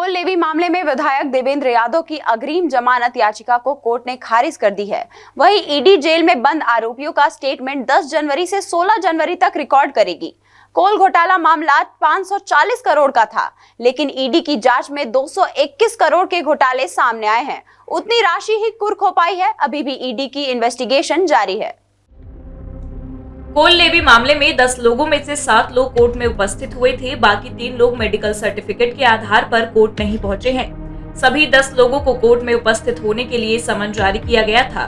Coal levy मामले में विधायक देवेंद्र यादव की अग्रिम जमानत याचिका को कोर्ट ने खारिज कर दी है। वहीं ईडी जेल में बंद आरोपियों का स्टेटमेंट 10 जनवरी से 16 जनवरी तक रिकॉर्ड करेगी। कोल घोटाला मामला 540 करोड़ का था, लेकिन ईडी की जांच में 221 करोड़ के घोटाले सामने आए हैं। उतनी राशि ही कुर्क हो पाई है। अभी भी ईडी की इन्वेस्टिगेशन जारी है। कोल लेवी मामले में 10 लोगों में से 7 लोग कोर्ट में उपस्थित हुए थे। बाकी 3 लोग मेडिकल सर्टिफिकेट के आधार पर कोर्ट नहीं पहुंचे हैं। सभी 10 लोगों को कोर्ट में उपस्थित होने के लिए समन जारी किया गया था।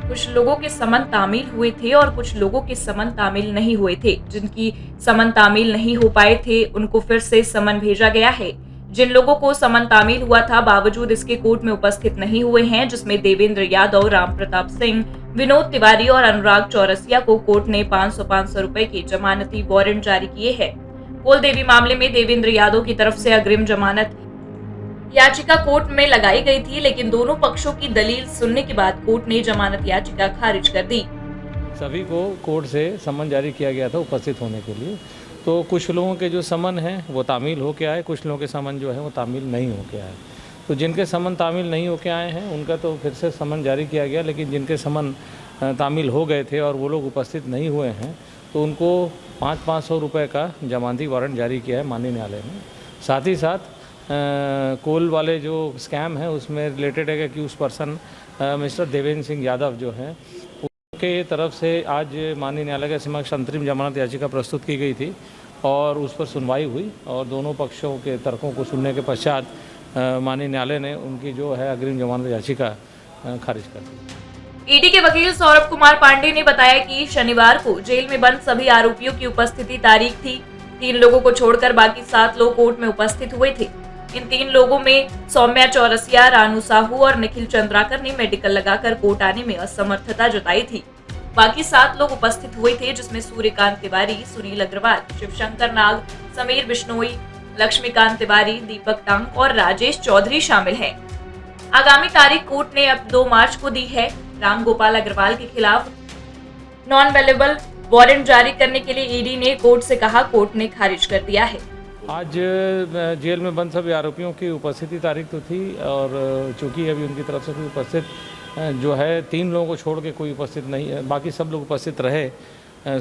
कुछ लोगों के समन तामील हुए थे और कुछ लोगों के समन तामील नहीं हुए थे। जिनकी समन तामील नहीं हो पाए थे उनको फिर से समन भेजा गया है। जिन लोगों को समन तामील हुआ था बावजूद इसके कोर्ट में उपस्थित नहीं हुए हैं, जिसमें देवेंद्र यादव, राम प्रताप सिंह, विनोद तिवारी और अनुराग चौरसिया को कोर्ट ने 500-500 रुपए के जमानती वारंट जारी किए हैं। कोल देवी मामले में देवेंद्र यादव की तरफ से अग्रिम जमानत याचिका कोर्ट में लगाई गई थी, लेकिन दोनों पक्षों की दलील सुनने के बाद कोर्ट ने जमानत याचिका खारिज कर दी। सभी को कोर्ट से समन जारी किया गया था उपस्थित होने के लिए। तो कुछ लोगों के जो समन हैं वो तामील होके आए, कुछ लोगों के समन जो है वो तामील नहीं होके आए। तो जिनके समन तामील नहीं होके आए हैं उनका तो फिर से समन जारी किया गया, लेकिन जिनके समन तामील हो गए थे और वो लोग उपस्थित नहीं हुए हैं तो उनको 500 रुपये का जमानती वारंट जारी किया है माननीय न्यायालय ने। साथ ही साथ कोल वाले जो स्कैम है उसमें रिलेटेड है कि accused person mister Devendra Singh Yadav जो हैं उनके तरफ से आज माननीय न्यायालय के समक्ष अंतरिम जमानत याचिका प्रस्तुत की गई थी और उस पर सुनवाई हुई और दोनों पक्षों के तर्कों को सुनने के पश्चात माननीय न्यायालय ने उनकी जो है अग्रिम जमानत याचिका खारिज कर दी। ईडी के वकील सौरभ कुमार पांडे ने बताया कि शनिवार को जेल में बंद सभी आरोपियों की उपस्थिति तारीख थी। 3 लोगों को छोड़कर बाकी 7 लोग कोर्ट में उपस्थित हुए थे। इन 3 लोगों में सौम्या चौरसिया, रानू साहू और निखिल चंद्राकर ने मेडिकल लगाकर कोर्ट आने में असमर्थता जताई थी। बाकी 7 लोग उपस्थित हुए थे, जिसमें सूर्यकांत तिवारी, सुनील अग्रवाल, शिवशंकर नाग, समीर बिश्नोई, लक्ष्मीकांत तिवारी, दीपक टांग और राजेश चौधरी शामिल हैं। आगामी तारीख कोर्ट ने अब 2 मार्च को दी है। राम गोपाल अग्रवाल के खिलाफ नॉन अवेलेबल वारंट जारी करने के लिए ईडी ने कोर्ट से कहा, कोर्ट ने खारिज कर दिया है। आज जेल में बंद सभी आरोपियों की उपस्थिति तारीख तो थी और चूंकि अभी उनकी तरफ से कोई उपस्थित जो है 3 लोगों को छोड़ के कोई उपस्थित नहीं है, बाकी सब लोग उपस्थित रहे।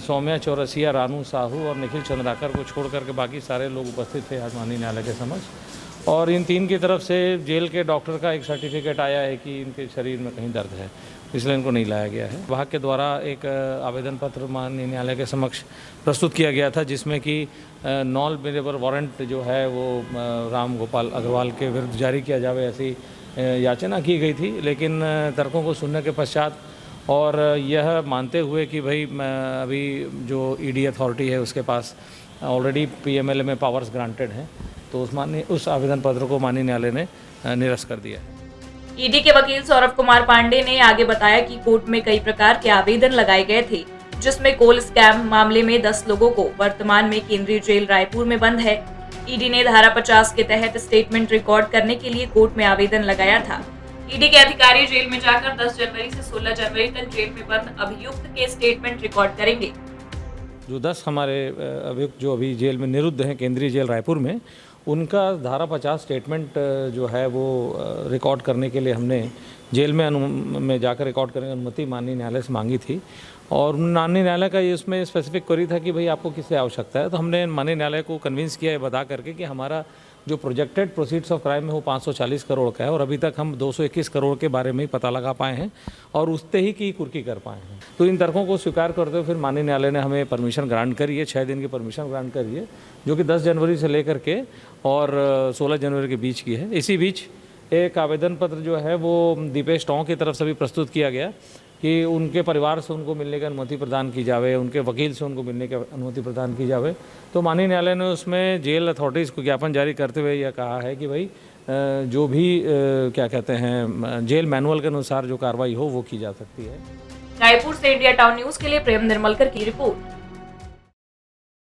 सौम्या चौरसिया, रानू साहू और निखिल चंद्राकर को छोड़ करके बाकी सारे लोग उपस्थित थे आज माननीय न्यायालय के समक्ष। और इन 3 की तरफ से जेल के डॉक्टर का एक सर्टिफिकेट आया है कि इनके शरीर में कहीं दर्द है, इसलिए इनको नहीं लाया गया है। विभाग के द्वारा एक आवेदन पत्र माननीय न्यायालय के समक्ष प्रस्तुत किया गया था, जिसमें कि नॉन अवेलेबल वारंट जो है वो राम गोपाल अग्रवाल के विरुद्ध जारी किया जावे ऐसी याचना की गई थी। लेकिन तर्कों को सुनने के पश्चात और यह मानते हुए कि भाई अभी जो ईडी अथॉरिटी है उसके पास ऑलरेडी पीएमएलए में पावर्स ग्रांटेड हैं, तो उस आवेदन पत्र को माननीय न्यायालय ने निरस्त कर दिया है। ईडी के वकील सौरभ कुमार पांडे ने आगे बताया कि कोर्ट में कई प्रकार के आवेदन लगाए गए थे, जिसमें कोल स्कैम मामले में 10 लोगों को वर्तमान में केंद्रीय जेल रायपुर में बंद है। ईडी ने धारा 50 के तहत स्टेटमेंट रिकॉर्ड करने के लिए कोर्ट में आवेदन लगाया था। ईडी के अधिकारी जेल में जाकर 10 जनवरी से 16 जनवरी तक जेल में बंद अभियुक्त के स्टेटमेंट रिकॉर्ड करेंगे। जो 10 हमारे अभियुक्त जो अभी जेल में निरुद्ध हैं केंद्रीय जेल रायपुर में, उनका धारा 50 स्टेटमेंट जो है वो रिकॉर्ड करने के लिए हमने जेल में जाकर रिकॉर्ड करने की अनुमति माननीय न्यायालय से मांगी थी और माननीय न्यायालय का ये उसमें स्पेसिफिक क्वेरी था कि भाई आपको किससे आवश्यकता है। तो हमने माननीय न्यायालय को कन्विंस किया है बता करके कि हमारा जो प्रोजेक्टेड प्रोसीड्स ऑफ क्राइम है वो 540 करोड़ का है और अभी तक हम 221 करोड़ के बारे में ही पता लगा पाए हैं और उससे ही की कुर्की कर पाए हैं। तो इन तर्कों को स्वीकार करते हुए फिर माननीय न्यायालय ने हमें परमिशन ग्रांट करी है, 6 दिन की परमिशन ग्रांट करी है, जो कि 10 जनवरी से लेकर के और 16 जनवरी के बीच की है। इसी बीच एक आवेदन पत्र जो है वो दीपेश टोंग की तरफ से भी प्रस्तुत किया गया कि उनके परिवार से उनको मिलने की अनुमति प्रदान की जावे, उनके वकील से उनको मिलने की अनुमति प्रदान की जावे। तो माननीय न्यायालय ने उसमें जेल अथॉरिटीज़ को ज्ञापन जारी करते हुए यह कहा है कि भाई जो भी क्या कहते हैं जेल मैनुअल के अनुसार जो कार्रवाई हो वो की जा सकती है। रायपुर से इंडिया टाउन न्यूज़ के लिए प्रेम निर्मलकर की रिपोर्ट।